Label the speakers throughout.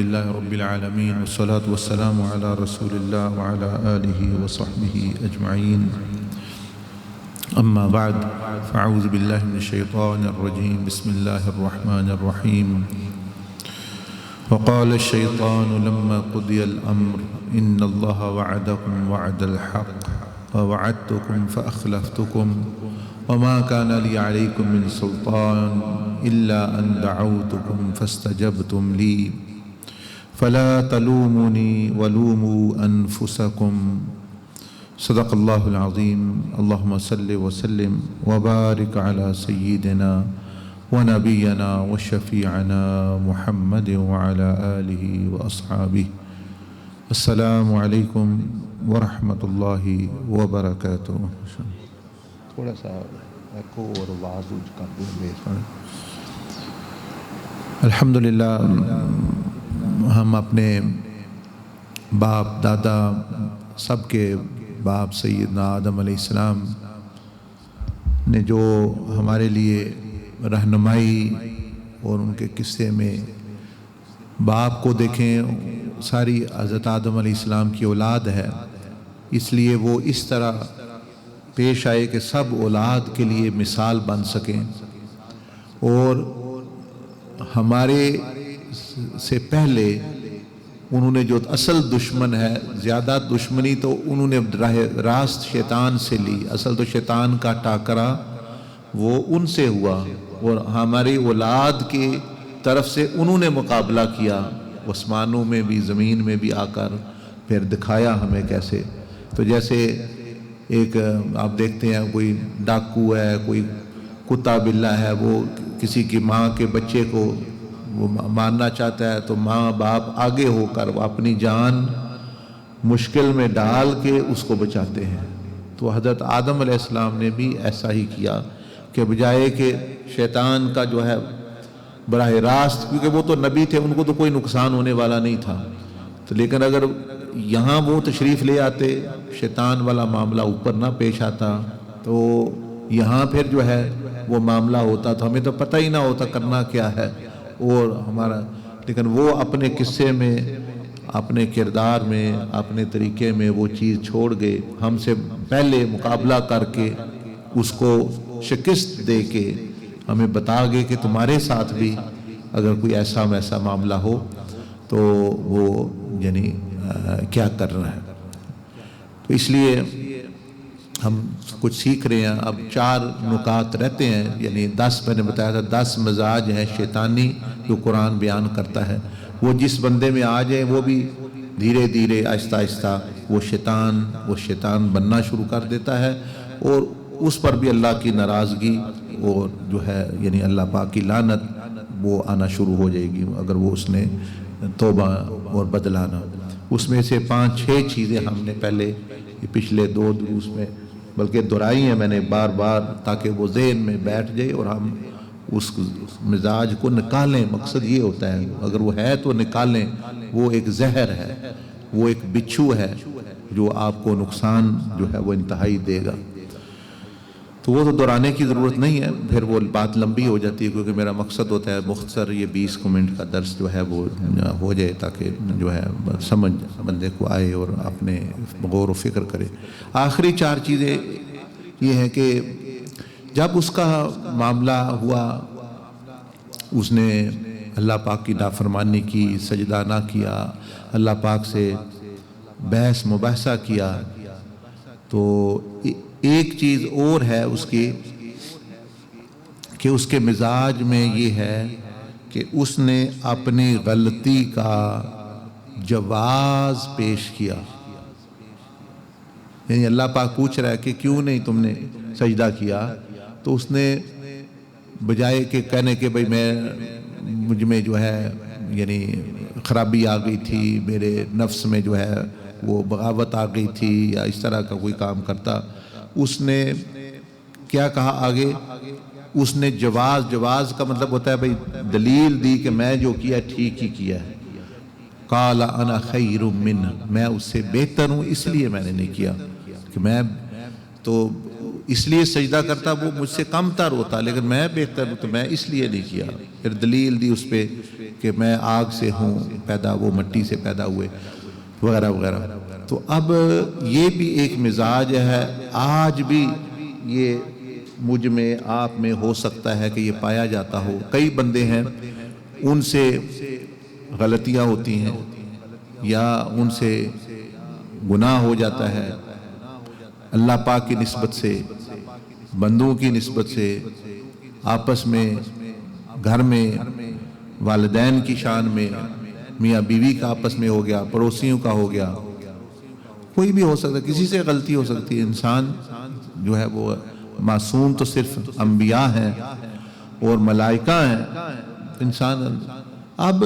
Speaker 1: لله رب العالمين والصلاة والسلام على رسول الله وعلى آله وصحبه أجمعين. أما بعد فأعوذ بالله من الشيطان الرجيم. بسم الله الرحمن الرحيم. وقال الشيطان لما قضي الأمر إن الله وعدكم وعد الحق ووعدتكم فأخلفتكم وما كان لي عليكم من سلطان إلا أن دعوتكم فاستجبتم لي فلا تلوموني ولوموا أنفسكم. صدق الله العظيم. اللهم صل وسلم وبارك على سيدنا ونبينا وشفيعنا محمد وعلى آله وأصحابه. السلام علیکم ورحمۃ اللہ وبرکاتہ. تھوڑا سا ایکو اور آواز کر دوں. الحمدللہ ہم اپنے باپ دادا سب کے باپ سیدنا آدم علیہ السلام نے جو ہمارے لیے رہنمائی اور ان کے قصے میں باپ کو دیکھیں، ساری حضرت آدم علیہ السلام کی اولاد ہے، اس لیے وہ اس طرح پیش آئے کہ سب اولاد کے لیے مثال بن سکیں. اور ہمارے سے پہلے انہوں نے جو اصل دشمن ہے، زیادہ دشمنی تو انہوں نے راہ راست شیطان سے لی. اصل تو شیطان کا ٹاکرا وہ ان سے ہوا، اور ہماری اولاد کی طرف سے انہوں نے مقابلہ کیا، آسمانوں میں بھی زمین میں بھی آ کر پھر دکھایا ہمیں کیسے. تو جیسے ایک آپ دیکھتے ہیں کوئی ڈاکو ہے، کوئی کتا بلہ ہے، وہ کسی کی ماں کے بچے کو وہ مارنا چاہتا ہے تو ماں باپ آگے ہو کر وہ اپنی جان مشکل میں ڈال کے اس کو بچاتے ہیں. تو حضرت آدم علیہ السلام نے بھی ایسا ہی کیا کہ بجائے کہ شیطان کا جو ہے براہ راست، کیونکہ وہ تو نبی تھے، ان کو تو کوئی نقصان ہونے والا نہیں تھا، تو لیکن اگر یہاں وہ تشریف لے آتے، شیطان والا معاملہ اوپر نہ پیش آتا، تو یہاں پھر جو ہے وہ معاملہ ہوتا تو ہمیں تو پتہ ہی نہ ہوتا کرنا کیا ہے. اور ہمارا لیکن وہ اپنے قصے میں، اپنے کردار میں، اپنے طریقے میں وہ چیز چھوڑ گئے. ہم سے پہلے مقابلہ کر کے اس کو شکست دے کے ہمیں بتا گئے کہ تمہارے ساتھ بھی اگر کوئی ایسا ویسا معاملہ ہو تو وہ یعنی کیا کر رہا ہے. تو اس لیے ہم کچھ سیکھ رہے ہیں. اب 4 نکات رہتے ہیں، یعنی 10 میں نے بتایا تھا 10 مزاج ہیں شیطانی جو قرآن بیان کرتا ہے. وہ جس بندے میں آ جائیں وہ بھی دھیرے دھیرے آہستہ آہستہ وہ شیطان بننا شروع کر دیتا ہے، اور اس پر بھی اللہ کی ناراضگی اور جو ہے یعنی اللہ پاک کی لعنت وہ آنا شروع ہو جائے گی اگر وہ اس نے توبہ اور بدلانا. اس میں سے 5-6 چیزیں ہم نے پہلے پچھلے 2 دروس میں بلکہ دہرائی ہیں میں نے بار بار، تاکہ وہ ذہن میں بیٹھ جائے اور ہم اس مزاج کو نکالیں. مقصد یہ ہوتا ہے اگر وہ ہے تو نکالیں. وہ ایک زہر ہے، وہ ایک بچھو ہے جو آپ کو نقصان جو ہے وہ انتہائی دے گا. تو وہ تو دہرانے کی ضرورت نہیں ہے، پھر وہ بات لمبی ہو جاتی ہے، کیونکہ میرا مقصد ہوتا ہے مختصر یہ 20 منٹ کا درس جو ہے وہ ہو جائے تاکہ جو ہے سمجھ بندے کو آئے اور اپنے غور و فکر کرے. آخری 4 چیزیں یہ ہیں کہ جب اس کا معاملہ ہوا، اس نے اللہ پاک کی نافرمانی کی، سجدہ نہ کیا، اللہ پاک سے بحث مباحثہ کیا، تو ایک چیز اور ہے اس کی کہ اس کے مزاج میں یہ ہے کہ اس نے اپنی غلطی کا جواز پیش کیا. یعنی اللہ پاک پوچھ رہا ہے کہ کیوں نہیں تم نے سجدہ کیا، تو اس نے بجائے کہ کہنے کہ بھئی مجھ میں جو ہے یعنی خرابی آ گئی تھی، میرے نفس میں جو ہے وہ بغاوت آ گئی تھی یا اس طرح کا کوئی کام کرتا، اس نے کیا کہا آگے؟ اس نے جواز کا مطلب ہوتا ہے بھئی دلیل دی کہ میں جو کیا ٹھیک ہی کیا ہے. قال انا خیر منہ، میں اس سے بہتر ہوں اس لیے میں نے نہیں کیا. کہ میں تو اس لیے سجدہ کرتا وہ مجھ سے کم تر ہوتا، لیکن میں بہتر ہوں تو میں اس لیے نہیں کیا. پھر دلیل دی اس پہ کہ میں آگ سے ہوں پیدا، وہ مٹی سے پیدا ہوئے وغیرہ وغیرہ. تو اب یہ بھی ایک مزاج ہے، آج بھی یہ مجھ میں آپ میں ہو سکتا ہے کہ یہ پایا جاتا ہو. کئی بندے ہیں ان سے غلطیاں ہوتی ہیں یا ان سے گناہ ہو جاتا ہے، اللہ پاک کی نسبت سے، بندوں کی نسبت سے، آپس میں، گھر میں، والدین کی شان میں، میاں بیوی کا آپس میں ہو گیا، پڑوسیوں کا ہو گیا، کوئی بھی ہو سکتا ہے، کسی سے غلطی ہو سکتی ہے. انسان جو ہے وہ معصوم تو صرف انبیاء ہیں اور ملائکہ ہیں. انسان اب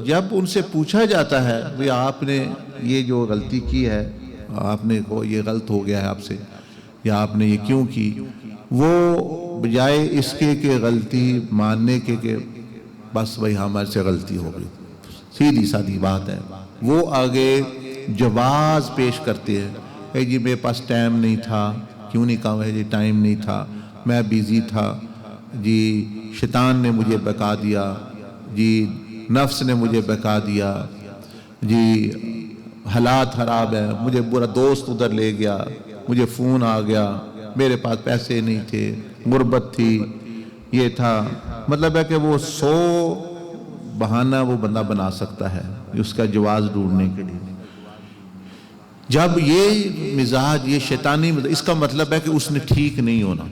Speaker 1: جب ان سے پوچھا جاتا ہے کہ آپ نے یہ جو غلطی کی ہے، آپ نے یہ غلط ہو گیا ہے آپ سے، یا آپ نے یہ کیوں کی، وہ بجائے اس کے کہ غلطی ماننے کے کہ بس وہی ہمارے سے غلطی ہو گئی، سیدھی سادھی بات ہے، وہ آگے جواز پیش کرتے ہیں کہ جی میرے پاس ٹائم نہیں تھا. کیوں نہیں کہا ہے جی ٹائم نہیں تھا، میں بیزی تھا جی، شیطان نے مجھے بہکا دیا جی، نفس نے مجھے بہکا دیا جی، حالات خراب ہیں، مجھے برا دوست ادھر لے گیا، مجھے فون آ گیا، میرے پاس پیسے نہیں تھے، غربت تھی، یہ تھا. مطلب ہے کہ وہ 100 بہانہ وہ بندہ بنا سکتا ہے اس کا جواز ڈھونڈنے کے لیے. جب یہ مزاج، یہ شیطانی مزاج، اس کا مطلب ہے کہ اس نے ٹھیک نہیں ہونا،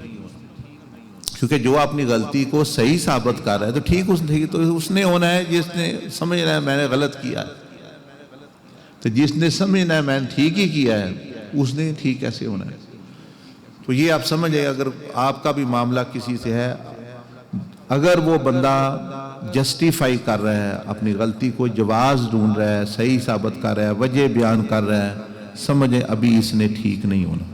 Speaker 1: کیونکہ جو اپنی غلطی کو صحیح ثابت کر رہا ہے تو ٹھیک اس نے ہونا ہے. جس نے سمجھ رہا ہے میں نے غلط کیا ہے، تو جس نے سمجھنا ہے میں نے ٹھیک ہی کیا ہے، اس نے ٹھیک کیسے ہونا ہے. تو یہ آپ سمجھیں، اگر آپ کا بھی معاملہ کسی سے ہے، اگر وہ بندہ جسٹیفائی کر رہا ہے اپنی غلطی کو، جواز ڈھونڈ رہا ہے، صحیح ثابت کر رہا ہے، وجہ بیان کر رہا ہے، سمجھیں ابھی اس نے ٹھیک نہیں ہونا.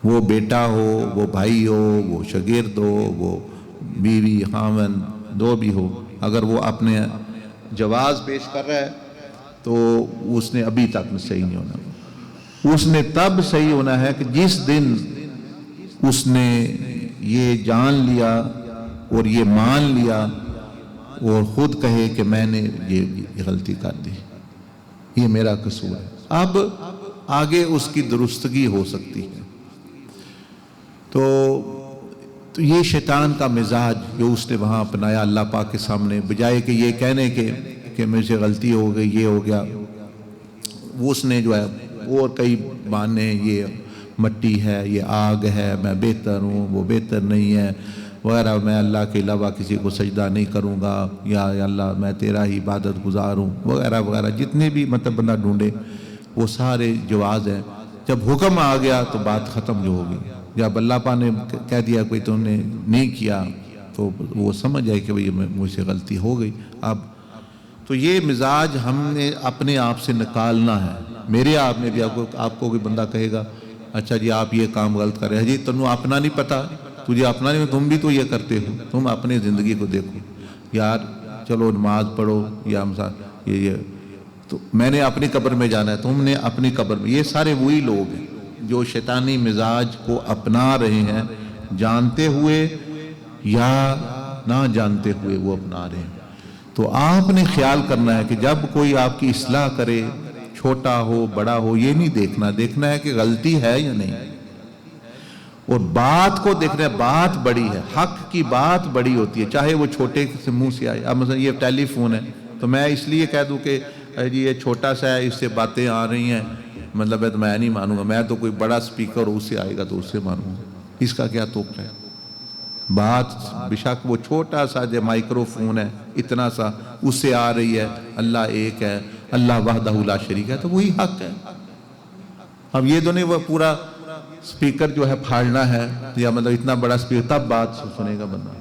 Speaker 1: وہ بیٹا ہو، وہ بھائی ہو، وہ شاگرد ہو، وہ بیوی خاوند دو بھی ہو، اگر وہ اپنے جواز پیش کر رہا ہے تو اس نے ابھی تک صحیح نہیں ہونا. اس نے تب صحیح ہونا ہے کہ جس دن اس نے یہ جان لیا اور یہ مان لیا اور خود کہے کہ میں نے یہ غلطی کر دی، یہ میرا قصور ہے. اب آگے اس کی درستگی ہو سکتی ہے. تو یہ شیطان کا مزاج جو اس نے وہاں اپنایا اللہ پاک کے سامنے، بجائے کہ یہ کہنے کہ مجھ سے غلطی ہو گئی، یہ ہو گیا، وہ اس نے جو ہے اور کئی بہانے، یہ مٹی ہے، یہ آگ ہے، میں بہتر ہوں، وہ بہتر نہیں ہے وغیرہ، میں اللہ کے علاوہ کسی کو سجدہ نہیں کروں گا، یا اللہ میں تیرا ہی عبادت گزار ہوں وغیرہ وغیرہ، جتنے بھی مطلب بندہ ڈھونڈے وہ سارے جواز ہیں. جب حکم آ گیا تو بات ختم جو ہوگی. جب اللہ پاک نے کہہ دیا کوئی تم نے نہیں کیا تو وہ سمجھ جائے کہ بھئی مجھ سے غلطی ہو گئی. اب تو یہ مزاج ہم نے اپنے آپ سے نکالنا ہے. میرے آپ میں بھی آپ کو کوئی بندہ کہے گا اچھا جی آپ یہ کام غلط کر رہے ہیں، جی تمہیں اپنا نہیں پتا، تجھے اپنا نہیں، تم بھی تو یہ کرتے ہو، تم اپنی زندگی کو دیکھو یار، چلو نماز پڑھو یا یہ تو میں نے اپنی قبر میں جانا ہے، تم نے اپنی قبر میں. یہ سارے وہی لوگ ہیں جو شیطانی مزاج کو اپنا رہے ہیں، جانتے ہوئے یا نہ جانتے ہوئے وہ اپنا رہے ہیں. تو آپ نے خیال کرنا ہے کہ جب کوئی آپ کی اصلاح کرے، چھوٹا ہو بڑا ہو، یہ نہیں دیکھنا ہے کہ غلطی ہے یا نہیں، اور بات کو دیکھنا ہے. بات بڑی ہے، حق کی بات بڑی ہوتی ہے، چاہے وہ چھوٹے سے منہ سے آئے. اب مثلا یہ ٹیلی فون ہے تو میں اس لیے کہہ دوں کہ جی یہ چھوٹا سا ہے، اس سے باتیں آ رہی ہیں، مطلب ہے تو میں نہیں مانوں گا. میں تو کوئی بڑا سپیکر ہو، اس سے آئے گا تو اس سے مانوں گا. اس کا کیا توقع ہے؟ بات بشک وہ چھوٹا سا جو مائکرو فون ہے، اتنا سا، اس سے آ رہی ہے اللہ ایک ہے، اللہ وحدہ لا شریک ہے، تو وہی حق ہے. اب یہ تو نہیں وہ پورا سپیکر جو ہے پھاڑنا ہے، یا مطلب اتنا بڑا سپیکر تب بات سنے گا بندہ.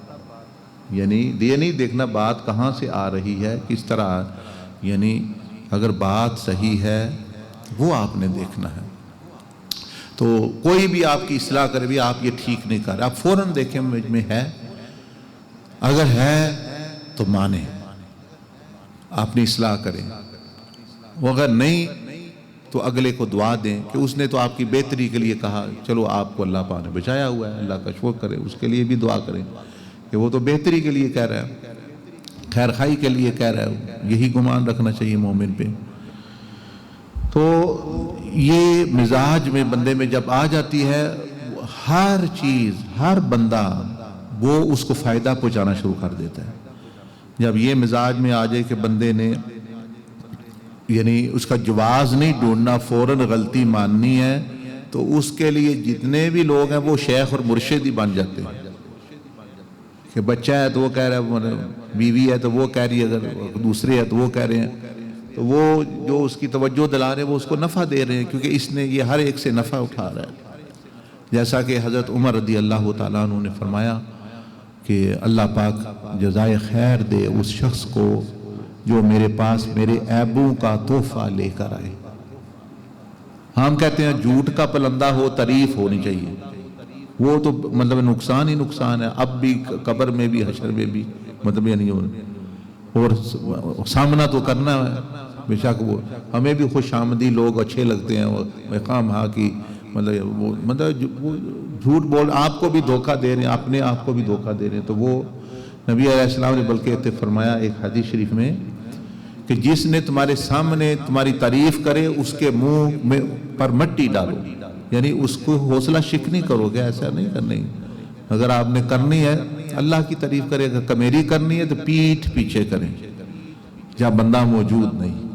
Speaker 1: یعنی یہ نہیں دیکھنا بات کہاں سے آ رہی ہے، کس طرح، یعنی اگر بات صحیح ہے وہ آپ نے دیکھنا ہے. تو کوئی بھی آپ کی اصلاح کرے بھی آپ یہ ٹھیک نہیں کر رہے، آپ فوراً دیکھیں مجھ میں ہے، اگر ہے تو مانیں، اپنی اصلاح کریں. وہ اگر نہیں تو اگلے کو دعا دیں کہ اس نے تو آپ کی بہتری کے لیے کہا، چلو آپ کو اللہ پاک نے بچایا ہوا ہے، اللہ کا شکر کرے، اس کے لیے بھی دعا کریں کہ وہ تو بہتری کے لیے کہہ رہا ہے، خیر خائی کے لیے کہہ رہا ہے، یہی گمان رکھنا چاہیے مومن پہ۔ تو یہ مزاج میں بندے میں جب آ جاتی ہے، ہر چیز، ہر بندہ وہ اس کو فائدہ پہنچانا شروع کر دیتا ہے۔ جب یہ مزاج میں آ جائے کہ بندے نے یعنی اس کا جواز نہیں ڈھونڈنا، فوراً غلطی ماننی ہے، تو اس کے لیے جتنے بھی لوگ ہیں وہ شیخ اور مرشد ہی بن جاتے ہیں کہ بچہ ہے تو وہ کہہ رہا ہے، بیوی ہے تو وہ کہہ رہی ہے، اگر دوسرے ہے تو وہ کہہ رہے ہیں، تو وہ جو اس کی توجہ دلا رہے ہیں وہ اس کو نفع دے رہے ہیں، کیونکہ اس نے یہ ہر ایک سے نفع اٹھا رہا ہے۔ جیسا کہ حضرت عمر رضی اللہ تعالیٰ عنہ نے فرمایا کہ اللہ پاک جزائے خیر دے اس شخص کو جو میرے پاس میرے عیبوں کا تحفہ لے کر آئے۔ ہم کہتے ہیں جھوٹ کا پلندہ ہو، تعریف ہونی چاہیے، وہ تو مطلب نقصان ہی نقصان ہے، اب بھی قبر میں بھی حشر میں بھی، مطلب یہ نہیں ہو، اور سامنا تو کرنا ہے بے شک۔ وہ ہمیں بھی خوش آمدی لوگ اچھے لگتے ہیں، وہ خام ہاں کی مطلب وہ جھوٹ بول آپ کو بھی دھوکہ دے رہے ہیں، اپنے آپ کو بھی دھوکہ دے رہے ہیں۔ تو وہ نبی علیہ السلام نے بلکہ فرمایا ایک حدیث شریف میں کہ جس نے تمہارے سامنے تمہاری تعریف کرے اس کے منہ میں پر مٹی ڈالو، یعنی اس کو حوصلہ شکنی کرو گے، ایسا نہیں کرنی۔ اگر آپ نے کرنی ہے اللہ کی تعریف کرے، اگر میری کرنی ہے تو پیٹھ پیچھے کریں جب بندہ موجود نہیں۔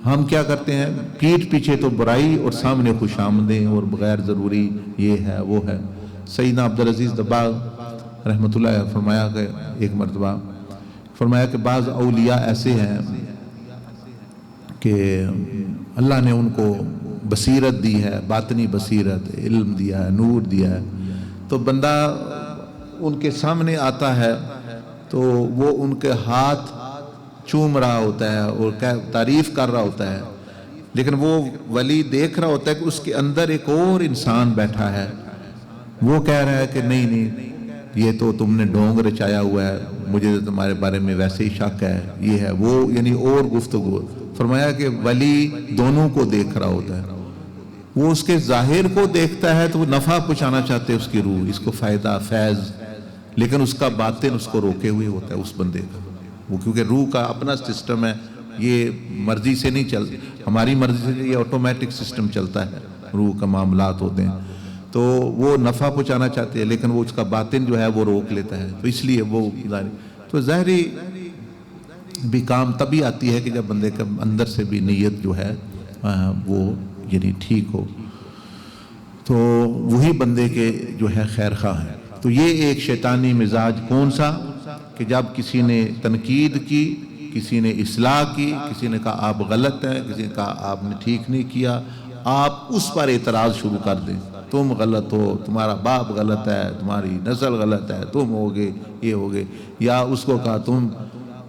Speaker 1: ہم کیا کرتے ہیں، پیٹھ پیچھے تو برائی اور سامنے خوش آمدیں اور بغیر ضروری یہ ہے وہ ہے۔ سیدنا عبدالعزیز دباغ رحمۃ اللہ علیہ فرمایا کہ ایک مرتبہ فرمایا کہ بعض اولیاء ایسے ہیں کہ اللہ نے ان کو بصیرت دی ہے، باطنی بصیرت، علم دیا ہے، نور دیا ہے، تو بندہ ان کے سامنے آتا ہے تو وہ ان کے ہاتھ چوم رہا ہوتا ہے اور تعریف کر رہا ہوتا ہے، لیکن وہ ولی دیکھ رہا ہوتا ہے کہ اس کے اندر ایک اور انسان بیٹھا ہے، وہ کہہ رہا ہے کہ نہیں نہیں یہ تو تم نے ڈھونگ رچایا ہوا ہے، مجھے تمہارے بارے میں ویسے ہی شک ہے، یہ ہے وہ، یعنی اور گفتگو۔ فرمایا کہ ولی دونوں کو دیکھ رہا ہوتا ہے، وہ اس کے ظاہر کو دیکھتا ہے تو وہ نفع پہنچانا چاہتے ہیں اس کی روح، اس کو فائدہ فیض، لیکن اس کا باطن اس کو روکے ہوئے ہوتا ہے اس بندے کا، وہ کیونکہ روح کا اپنا سسٹم ہے، یہ مرضی سے نہیں چل، ہماری مرضی سے یہ آٹومیٹک سسٹم چلتا ہے، روح کا معاملات ہوتے ہیں، تو وہ نفع پہنچانا چاہتے ہیں لیکن وہ اس کا باطن جو ہے وہ روک لیتا ہے، تو اس لیے وہ تو ظاہری بھی کام تبھی آتی ہے کہ جب بندے کے اندر سے بھی نیت جو ہے وہ یعنی ٹھیک ہو، تو وہی بندے کے جو ہے خیر خواہ ہیں۔ تو یہ ایک شیطانی مزاج کون سا کہ جب کسی نے تنقید کی، کسی نے اصلاح کی، کسی نے کہا آپ غلط ہیں، کسی نے کہا آپ نے ٹھیک نہیں کیا، آپ اس پر اعتراض شروع کر دیں، تم غلط ہو، تمہارا باپ غلط ہے، تمہاری نسل غلط ہے، تم ہوگے یہ ہوگے، یا اس کو کہا تم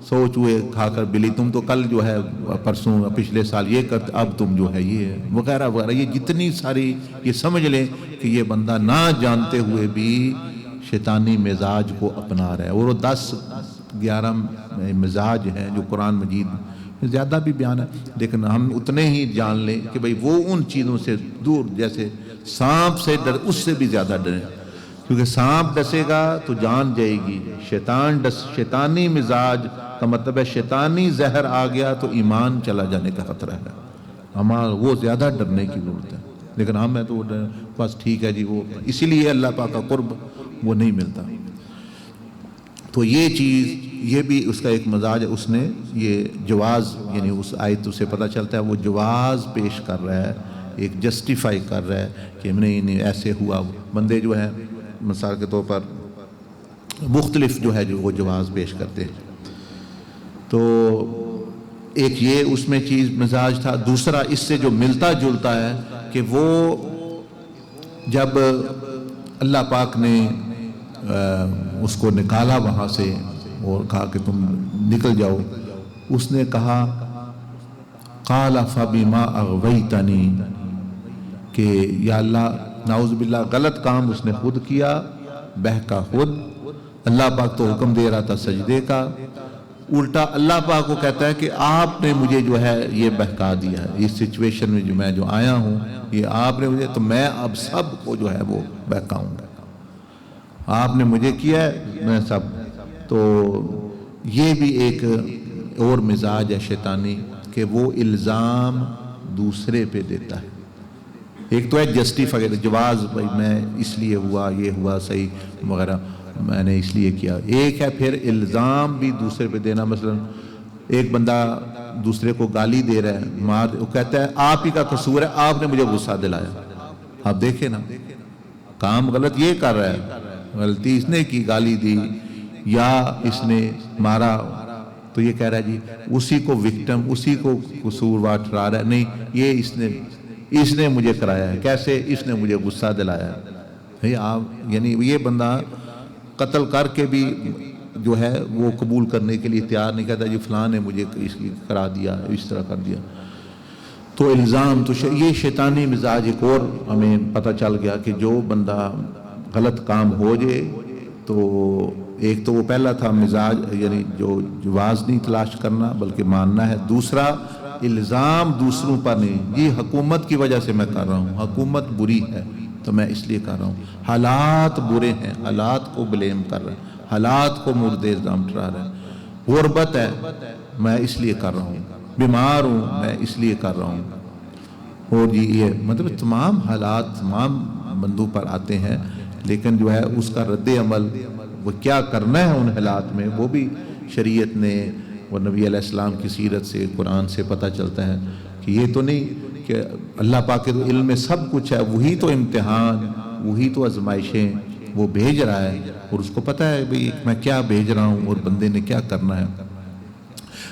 Speaker 1: سو چوہے کھا کر بلی، تم تو کل جو ہے پرسوں پچھلے سال یہ کرتے، اب تم جو ہے یہ ہے وغیرہ وغیرہ، یہ جتنی ساری یہ سمجھ لیں کہ یہ بندہ نہ جانتے ہوئے بھی شیطانی مزاج کو اپنا رہا ہے، اور وہ 10-11 مزاج ہیں جو قرآن مجید میں زیادہ بھی بیان ہے، لیکن ہم اتنے ہی جان لیں کہ بھئی وہ ان چیزوں سے دور، جیسے سانپ سے ڈر، اس سے بھی زیادہ ڈریں، کیونکہ سانپ ڈسے گا تو جان جائے گی، شیطانی مزاج کا مطلب ہے شیطانی زہر آ گیا تو ایمان چلا جانے کا خطرہ ہے، ہمارا وہ زیادہ ڈرنے کی ضرورت ہے، لیکن ہم ہیں تو بس ٹھیک ہے جی، وہ اسی لیے اللہ پاک کا قرب وہ نہیں ملتا۔ تو یہ چیز، یہ بھی اس کا ایک مزاج ہے، اس نے یہ جواز، یعنی اس آیت سے پتہ چلتا ہے وہ جواز پیش کر رہا ہے، ایک جسٹیفائی کر رہا ہے کہ نہیں ایسے ہوا۔ بندے جو ہیں مثال کے طور پر مختلف جو ہے جو وہ جواز پیش کرتے ہیں، تو ایک یہ اس میں چیز مزاج تھا۔ دوسرا اس سے جو ملتا جلتا ہے کہ وہ جب اللہ پاک نے اس کو نکالا وہاں سے اور کہا کہ تم نکل جاؤ، اس نے کہا قال فبما اغویتنی، کہ یا اللہ نعوذ باللہ غلط کام اس نے خود کیا، بہکا خود، اللہ پاک تو حکم دے رہا تھا سجدے کا، الٹا اللہ پاک کو کہتا ہے کہ آپ نے مجھے جو ہے یہ بہکا دیا ہے، اس سچویشن میں جو میں جو آیا ہوں یہ آپ نے مجھے، تو میں اب سب کو جو ہے وہ بہکاؤں گا، آپ نے مجھے کیا ہے میں سب۔ تو یہ بھی ایک اور مزاج ہے شیطانی کہ وہ الزام دوسرے پہ دیتا ہے۔ ایک تو ہے جسٹیفائی، جواز، بھائی میں اس لیے ہوا، یہ ہوا صحیح وغیرہ، میں نے اس لیے کیا۔ ایک ہے پھر الزام بھی دوسرے پہ دینا، مثلا ایک بندہ دوسرے کو گالی دے رہا ہے، وہ کہتا ہے آپ ہی کا قصور ہے، آپ نے مجھے غصہ دلایا۔ آپ دیکھیں نا، کام غلط یہ کر رہا ہے، غلطی اس نے کی، گالی دی یا اس نے مارا، تو یہ کہہ رہا ہے جی اسی کو وکٹم، اسی کو قصوروار ٹھہرا رہا ہے، نہیں یہ اس نے مجھے کرایا ہے، کیسے، اس نے مجھے غصہ دلایا ہے۔ آپ یعنی یہ بندہ قتل کر کے بھی جو ہے وہ قبول کرنے کے لیے تیار نہیں، کہتا جی فلاں نے مجھے اس کرا دیا، اس طرح کر دیا۔ تو الزام، تو یہ شیطانی مزاج ایک اور ہمیں پتہ چل گیا کہ جو بندہ غلط کام ہو جائے تو ایک تو وہ پہلا تھا مزاج، یعنی جو جواز نہیں تلاش کرنا بلکہ ماننا ہے۔ دوسرا الزام دوسروں پر نہیں، یہ حکومت کی وجہ سے میں کر رہا ہوں، حکومت بری ہے تو میں اس لیے کر رہا ہوں، حالات برے ہیں، حالات کو بلیم کر رہا ہے، حالات کو مورد الزام ٹھہرا رہا ہے۔ غربت ہے میں اس لیے کر رہا ہوں، بیمار ہوں میں اس لیے کر رہا ہوں، اور یہ مطلب تمام حالات تمام بندوں پر آتے ہیں، لیکن جو ہے اس کا رد عمل وہ کیا کرنا ہے ان حالات میں، وہ بھی شریعت نے اور نبی علیہ السلام کی سیرت سے، قرآن سے پتہ چلتا ہے کہ یہ تو نہیں کہ اللہ پاک کے تو علم میں سب کچھ ہے، وہی تو امتحان، وہی تو آزمائشیں وہ بھیج رہا ہے، اور اس کو پتہ ہے بھئی میں کیا بھیج رہا ہوں اور بندے نے کیا کرنا ہے۔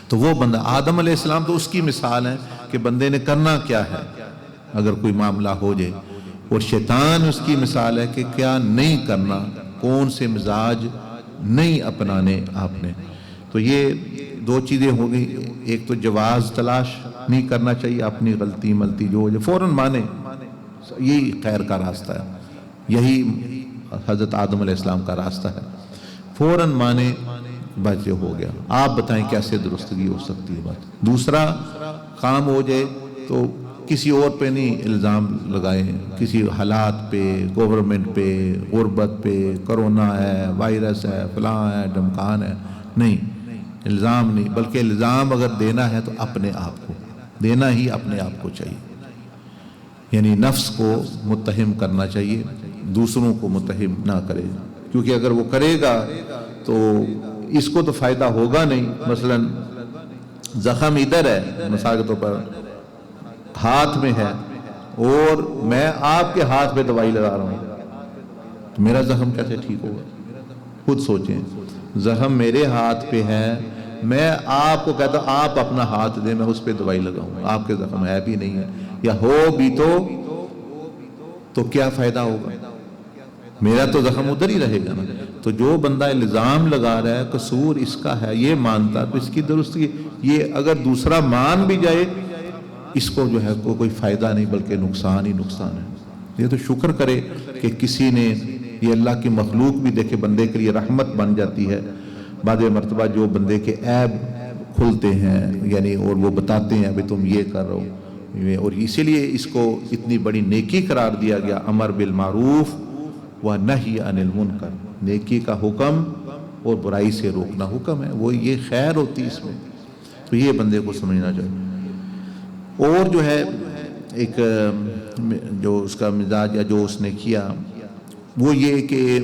Speaker 1: تو وہ بندہ آدم علیہ السلام تو اس کی مثال ہے کہ بندے نے کرنا کیا ہے اگر کوئی معاملہ ہو جائے، اور شیطان اس کی مثال ہے کہ کیا نہیں کرنا، کون سے مزاج نہیں اپنانے آپ نے۔ تو یہ دو چیزیں ہو گئی، ایک تو جواز تلاش نہیں کرنا چاہیے، اپنی غلطی ملتی جو ہو جائے فوراً مانے، یہی خیر کا راستہ ہے، یہی حضرت آدم علیہ السلام کا راستہ ہے، فوراً مانے، بس یہ ہو گیا۔ آپ بتائیں کیسے درستگی ہو سکتی ہے بات۔ دوسرا کام ہو جائے تو کسی اور پہ نہیں الزام لگائیں، کسی حالات پہ، گورنمنٹ پہ، غربت پہ، کرونا ہے، وائرس ہے، فلاں ہے، ڈمکان ہے، نہیں، الزام نہیں، بلکہ الزام اگر دینا ہے تو اپنے آپ کو دینا ہی، اپنے آپ کو چاہیے، یعنی نفس کو متہم کرنا چاہیے، دوسروں کو متہم نہ کرے، کیونکہ اگر وہ کرے گا تو اس کو تو فائدہ ہوگا نہیں۔ مثلا زخم ادھر ہے، مثال کے طور پر ہاتھ میں ہے، اور میں آپ کے ہاتھ پہ دوائی لگا رہا ہوں تو میرا زخم کیسے ٹھیک ہوگا؟ خود سوچیں، زخم میرے ہاتھ پہ ہے، میں آپ کو کہتا ہوں آپ اپنا ہاتھ دیں میں اس پہ دوائی لگاؤں، آپ کے زخم ہے بھی نہیں ہے، یا ہو بھی تو کیا فائدہ ہوگا؟ میرا تو زخم ادھر ہی رہے گا نا۔ تو جو بندہ الزام لگا رہا ہے قصور اس کا ہے، یہ مانتا تو اس کی درستگی، یہ اگر دوسرا مان بھی جائے اس کو جو ہے کوئی فائدہ نہیں بلکہ نقصان ہی نقصان ہے۔ یہ تو شکر کرے کہ کسی نے، یہ اللہ کی مخلوق بھی دیکھے بندے کے لیے رحمت بن جاتی ہے، بعض مرتبہ جو بندے کے عیب کھلتے ہیں، یعنی اور وہ بتاتے ہیں کہ تم یہ کر رہے ہو، اور اسی لیے اس کو اتنی بڑی نیکی قرار دیا گیا، امر بالمعروف و نہی عن المنکر، نیکی کا حکم اور برائی سے روکنا حکم ہے، وہ یہ خیر ہوتی اس میں، تو یہ بندے کو سمجھنا چاہیے۔ اور جو ہے ایک جو اس کا مزاج یا جو اس نے کیا وہ یہ کہ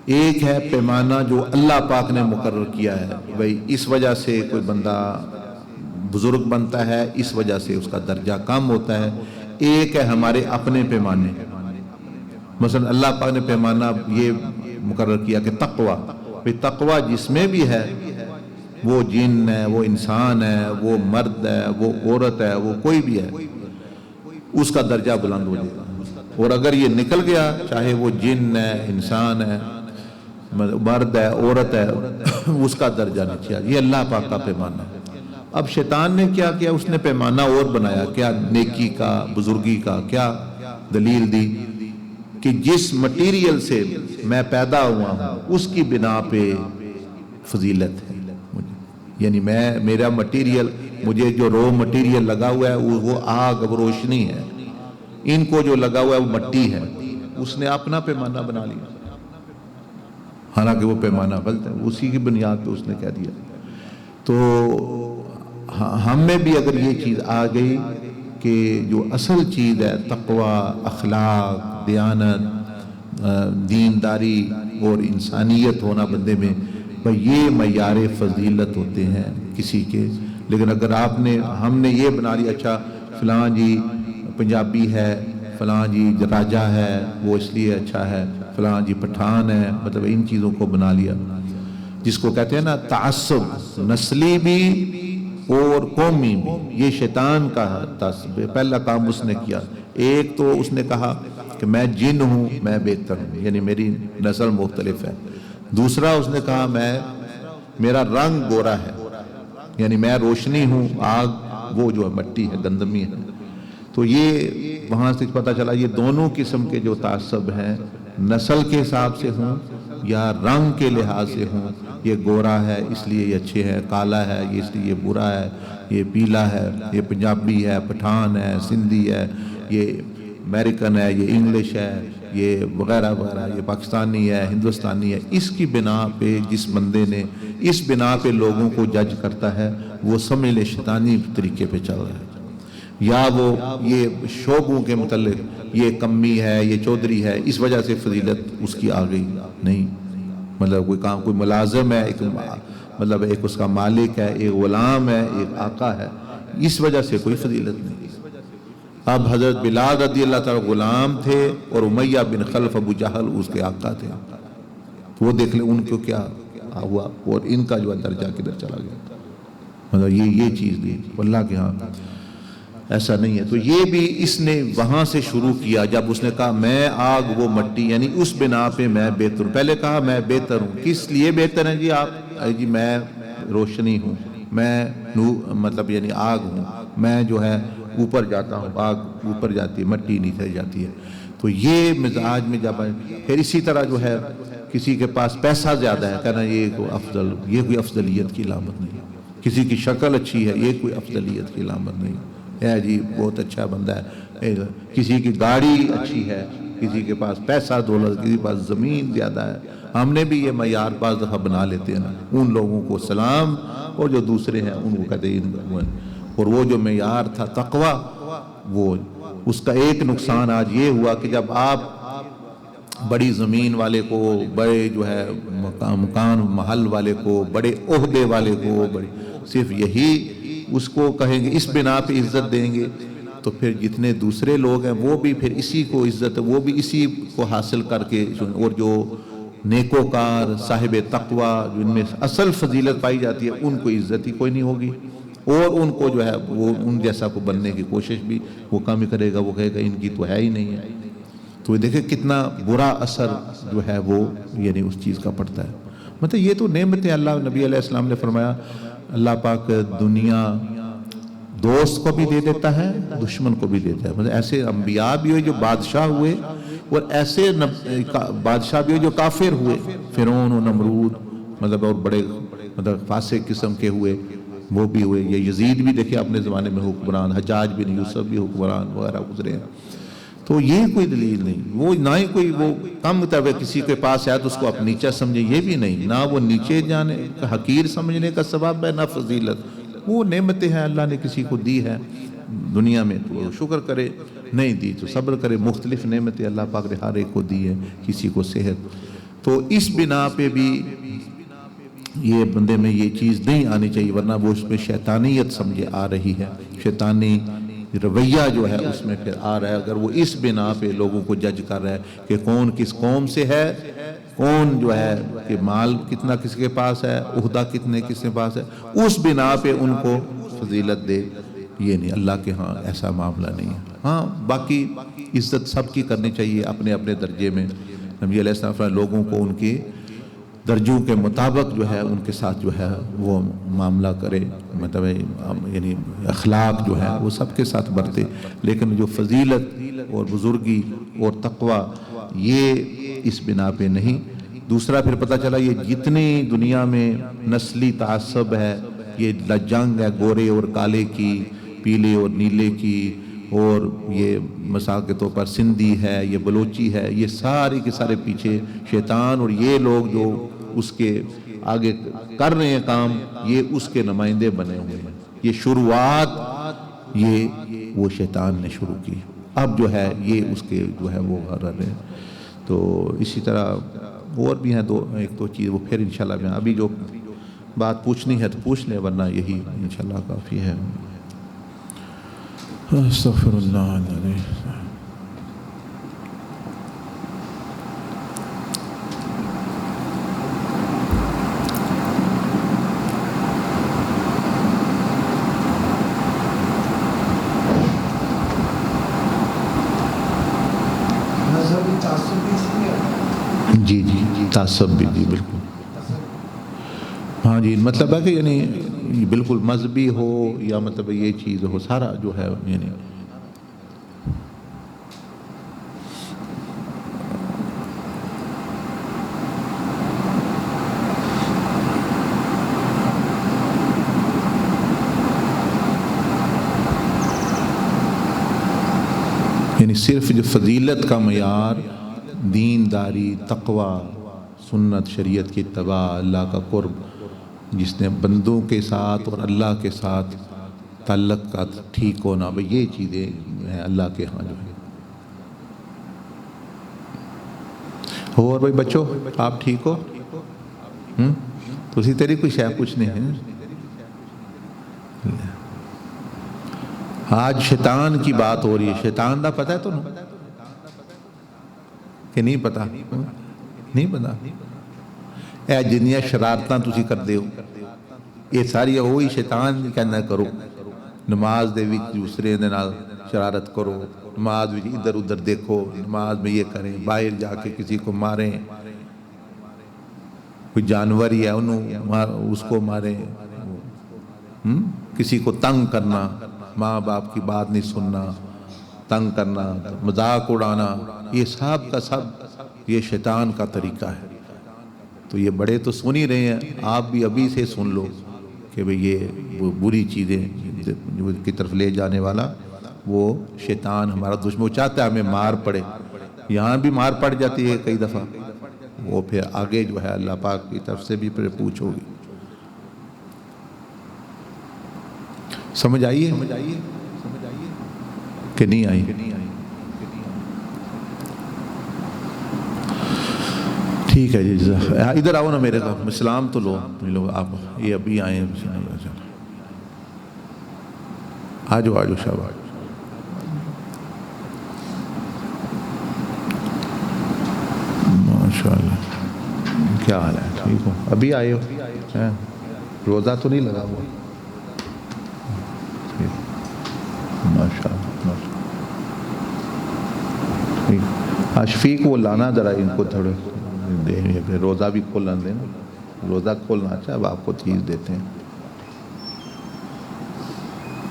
Speaker 1: ایک ہے پیمانہ جو اللہ پاک نے مقرر کیا ہے، بھئی اس وجہ سے کوئی بندہ بزرگ بنتا ہے، اس وجہ سے اس کا درجہ کم ہوتا ہے۔ ایک ہے ہمارے اپنے پیمانے، مثلا اللہ پاک نے پیمانہ یہ مقرر کیا کہ تقوی، تقوی جس میں بھی ہے، وہ جن ہے، وہ انسان ہے، وہ مرد ہے، وہ عورت ہے، وہ کوئی بھی ہے، اس کا درجہ بلند ہو جائے گا، اور اگر یہ نکل گیا چاہے وہ جن ہے، انسان ہے، مرد ہے، عورت ہے، اس کا درجہ نیچے آ، یہ اللہ پاک کا پیمانہ ہے۔ اب شیطان نے کیا کیا، اس نے پیمانہ اور بنایا، کیا نیکی کا، بزرگی کا، کیا دلیل دی کہ جس مٹیریل سے میں پیدا ہوا ہوں اس کی بنا پہ فضیلت ہے، یعنی میرا مٹیریل، مجھے جو رو مٹیریل لگا ہوا ہے وہ آگ، وہ روشنی ہے، ان کو جو لگا ہوا ہے وہ مٹی ہے. اس نے اپنا پیمانہ بنا لیا، حالانکہ وہ پیمانہ غلط ہے، اسی کی بنیاد پہ اس نے کہہ دیا. تو ہم میں بھی اگر یہ چیز آ گئی کہ جو اصل چیز ہے تقوی، اخلاق، دیانت، دینداری اور انسانیت ہونا بندے میں، یہ معیار فضیلت ہوتے ہیں کسی کے. لیکن اگر ہم نے یہ بنا لیا اچھا فلاں جی پنجابی ہے، فلاں جی راجہ ہے وہ اس لیے اچھا ہے، فلاں جی پٹھان ہے، مطلب ان چیزوں کو بنا لیا، جس کو کہتے ہیں نا تعصب، نسلی بھی اور قومی بھی. یہ شیطان کا تعصب ہے. پہلا کام اس نے کیا، ایک تو اس نے کہا کہ میں جن ہوں، میں بہتر ہوں، یعنی میری نسل مختلف ہے. دوسرا اس نے کہا میرا رنگ گورا ہے، یعنی میں روشنی ہوں، آگ وہ جو ہے مٹی ہے، گندمی ہے. تو یہ وہاں سے پتہ چلا یہ دونوں قسم کے جو تعصب ہیں، نسل کے حساب سے ہوں یا رنگ کے لحاظ سے ہوں، یہ گورا ہے اس لیے یہ اچھے ہے، کالا ہے یہ اس لیے یہ برا ہے، یہ پیلا ہے، یہ پنجابی ہے، پٹھان ہے، سندھی ہے، یہ امریکن ہے، یہ انگلش ہے، یہ وغیرہ وغیرہ، یہ پاکستانی ہے، ہندوستانی ہے. اس کی بنا پہ جس بندے نے اس بنا پہ لوگوں کو جج کرتا ہے، وہ سمجھ لے شیطانی طریقے پہ چل رہا ہے. یا وہ یہ شعبوں کے متعلق یہ کمی ہے، یہ چودھری ہے، اس وجہ سے فضیلت اس کی آ گئی نہیں. مطلب کوئی ملازم ہے، مطلب ایک اس کا مالک ہے، ایک غلام ہے، ایک آقا ہے، اس وجہ سے کوئی فضیلت نہیں. اب حضرت بلال رضی اللہ تعالیٰ غلام تھے اور امیہ بن خلف ابو جہل اس کے آقا تھے. وہ دیکھ لیں ان کو کیا ہوا اور ان کا جو درجہ کدھر چلا گیا. مطلب یہ چیز دی اللہ کے ہاں ایسا نہیں ہے. تو یہ بھی اس نے وہاں سے شروع کیا، جب اس نے کہا میں آگ وہ مٹی، یعنی اس بنا پہ میں بہتر ہوں. پہلے کہا میں بہتر ہوں، کس لیے بہتر ہیں جی آپ؟ جی میں روشنی ہوں، میں مطلب یعنی آگ ہوں، میں جو ہے اوپر جاتا ہوں، آگ اوپر جاتی ہے، مٹی نیچے جاتی ہے. تو یہ مزاج میں جب پھر اسی طرح جو ہے کسی کے پاس پیسہ زیادہ ہے، کہنا یہ کوئی افضلیت کی علامت نہیں. کسی کی شکل اچھی ہے، یہ کوئی افضلیت کی علامت نہیں ہے جی، بہت اچھا بندہ ہے. کسی کی گاڑی اچھی ہے، کسی کے پاس پیسہ دولت، کسی کے پاس زمین زیادہ ہے. ہم نے بھی یہ معیار بعض دفعہ بنا لیتے ہیں نا، ان لوگوں کو سلام اور جو دوسرے ہیں ان کو کہتے ہیں. اور وہ جو معیار تھا تقوی، وہ اس کا ایک نقصان آج یہ ہوا کہ جب آپ بڑی زمین والے کو، بڑے جو ہے مکان محل والے کو، بڑے عہدے والے کو، صرف یہی اس کو کہیں گے، اس بنا پہ عزت دیں گے، تو پھر جتنے دوسرے لوگ ہیں وہ بھی پھر اسی کو عزت، وہ بھی اسی کو حاصل کر کے. اور جو نیکوکار صاحب تقوی جن میں اصل فضیلت پائی جاتی ہے، ان کو عزت ہی کوئی نہیں ہوگی، اور ان کو جو ہے وہ ان جیسا کو بننے کی کوشش بھی وہ کم ہی کرے گا. وہ کہے گا ان کی تو ہے ہی نہیں ہے. تو دیکھیں کتنا برا اثر جو ہے وہ یعنی اس چیز کا پڑتا ہے. مطلب یہ تو نعمتیں اللہ نبی علیہ السلام نے فرمایا اللہ پاک دنیا دوست کو بھی دے دیتا ہے، دشمن کو بھی دیتا ہے. مطلب ایسے انبیاء بھی ہوئے جو بادشاہ ہوئے، اور ایسے بادشاہ بھی ہوئے جو کافر ہوئے، فرعون و نمرود، مطلب اور بڑے مطلب فاسق قسم کے ہوئے، وہ بھی ہوئے. یہ یزید بھی دیکھیں اپنے زمانے میں حکمران، حجاج بن یوسف بھی حکمران وغیرہ گزرے ہیں. تو یہ کوئی دلیل نہیں، وہ نہ ہی کوئی وہ کم طبع کسی کے پاس ہے تو اس کو آپ نیچا سمجھے، یہ بھی نہیں، نہ وہ نیچے جانے حقیر سمجھنے کا سبب ہے، نہ فضیلت. وہ نعمتیں ہیں اللہ نے کسی کو دی ہے دنیا میں تو شکر کرے، نہیں دی تو صبر کرے. مختلف نعمتیں اللہ پاک نے ہر ایک کو دی ہے، کسی کو صحت. تو اس بنا پہ بھی یہ بندے میں یہ چیز نہیں آنی چاہیے، ورنہ وہ اس میں شیطانیت سمجھے آ رہی ہے، شیطانی رویہ جو ہے اس میں پھر آ رہا ہے. اگر وہ اس بنا پہ لوگوں کو جج کر رہا ہے کہ کون کس قوم سے ہے، کون جو ہے کہ مال کتنا کس کے پاس ہے، عہدہ کتنے کس کے پاس ہے، اس بنا پہ ان کو فضیلت دے، یہ نہیں. اللہ کے ہاں ایسا معاملہ نہیں ہے. ہاں باقی عزت سب کی کرنی چاہیے اپنے اپنے درجے میں. نبی علیہ السلام لوگوں کو ان کے درجوں کے مطابق جو ہے ان کے ساتھ جو ہے وہ معاملہ کرے، مطلب یعنی اخلاق جو ہے وہ سب کے ساتھ برتے، لیکن جو فضیلت اور بزرگی اور تقوی یہ اس بنا پہ نہیں. دوسرا پھر پتہ چلا یہ جتنی دنیا میں نسلی تعصب ہے، یہ جنگ ہے گورے اور کالے کی، پیلے اور نیلے کی، اور یہ مثال کے طور پر سندھی ہے، یہ بلوچی ہے، یہ سارے کے سارے پیچھے شیطان اور یہ لوگ جو اس کے آگے کر رہے ہیں کام، یہ اس کے نمائندے بنے ہوئے ہیں۔ یہ شروعات یہ وہ شیطان نے شروع کی، اب جو ہے یہ اس کے جو ہے وہ کر رہے ہیں۔ تو اسی طرح اور بھی ہیں ایک دو چیز، وہ پھر انشاءاللہ میں ابھی جو بات پوچھنی ہے تو پوچھ لیں، ورنہ یہی انشاءاللہ کافی ہے۔ استغفر اللہ العظیم۔ جی جی جی تعصب بھی، جی بالکل، ہاں جی، مطلب ہے کہ یعنی بالکل مذہبی ہو یا مطلب یہ چیز ہو، سارا جو ہے یعنی صرف جو فضیلت کا معیار دینداری، تقوی، سنت، شریعت کی اتباع، اللہ کا قرب، جس نے بندوں کے ساتھ اور اللہ کے ساتھ تعلق کا ٹھیک ہونا، بھئی یہ چیزیں ہیں اللہ کے ہاں جو ہے۔ اور بھئی بچوں آپ ٹھیک ہو؟ تو اسی طرح کوئی شے پوچھنے ہیں؟ آج شیطان کی بات ہو رہی ہے، شیطان دا پتہ ہے تو کہ نہیں پتا؟ نہیں پتا؟ اے جنیاں شرارتاں تسی کر دے ہو، یہ ساری وہی شیطان کہنا کرو۔ نماز دے وچ دوسرے دے نال شرارت کرو، نماز وچ ادھر ادھر دیکھو، نماز میں یہ کریں، باہر جا کے کسی کو ماریں، کوئی جانور ہی ہے انہوں اس کو ماریں، کسی کو تنگ کرنا، ماں باپ کی بات نہیں سننا، تنگ کرنا، مذاق اڑانا، یہ سب کا سب یہ شیطان کا طریقہ ہے۔ تو یہ بڑے تو سن ہی رہے ہیں، آپ بھی ابھی سے سن لو کہ بھئی یہ بری چیزیں کی طرف لے جانے والا وہ شیطان ہمارا دشمن، وہ چاہتا ہے ہمیں مار پڑے، یہاں بھی مار پڑ جاتی ہے کئی دفعہ، وہ پھر آگے جو ہے اللہ پاک کی طرف سے بھی پھر پوچھو گی۔ سمجھ آئیے کہ نہیں آئی؟ ٹھیک ہے جی، ادھر آؤ نا میرے طرف، اسلام تو لو آپ، یہ ابھی آئے ہیں، آجو آجو شاباش۔ ماشاءاللہ، کیا حال ہے؟ ٹھیک ہو؟ ابھی آئے ہو؟ روزہ تو نہیں لگا ہوا؟ ماشاءاللہ، شفیق وہ لانا ذرا ان کو تھوڑے دیں، روزہ بھی کھولنا دینا، روزہ کھولنا اچھا، اب آپ کو چیز دیتے ہیں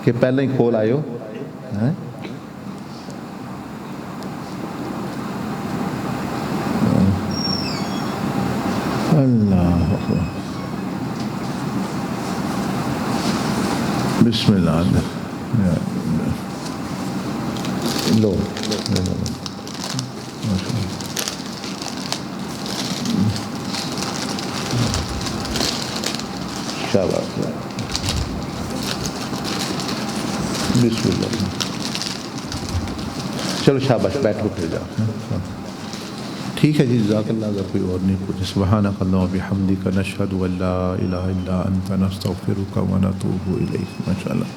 Speaker 1: کہ پہلے ہی کھول آئے ہو۔ اللہ بسم اللہ، لو شاباش، بسم اللہ، چلو شاباش، بیٹھو پھر جاؤ۔ ٹھیک ہے جی، جزاک اللہ، اگر کوئی اور نہیں پوچھے۔ سبحانک اللہم و بحمدک، نشہد ان لا الہ الا انت، نستغفرک و نتوب الیک۔ ماشاءاللہ۔